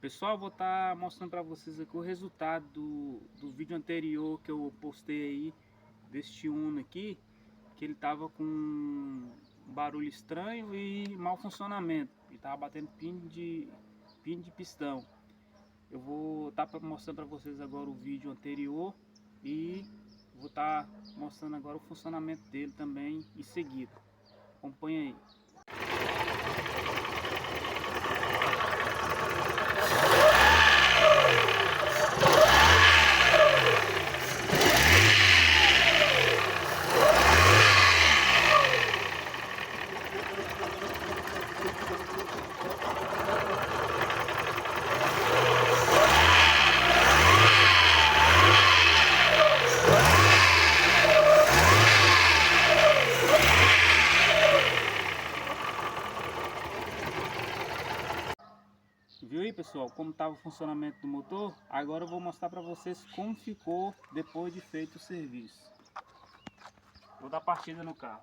Pessoal, vou estar mostrando para vocês aqui o resultado do vídeo anterior que eu postei aí deste Uno aqui, que ele tava com um barulho estranho e mau funcionamento. Ele tava batendo pino de pistão. Eu vou estar mostrando para vocês agora o vídeo anterior e vou estar mostrando agora o funcionamento dele também em seguida. Acompanha aí. Viu aí, pessoal, como estava o funcionamento do motor? Agora eu vou mostrar para vocês como ficou depois de feito o serviço. Vou dar partida no carro.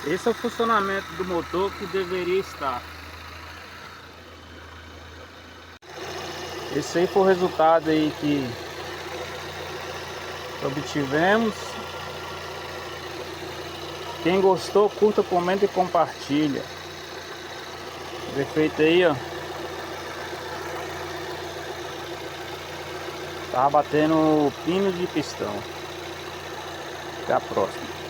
Esse é o funcionamento do motor que deveria estar. Esse aí foi o resultado aí que obtivemos. Quem gostou, curta, comenta e compartilha. Defeito aí, ó. Tá batendo pino de pistão. Até a próxima.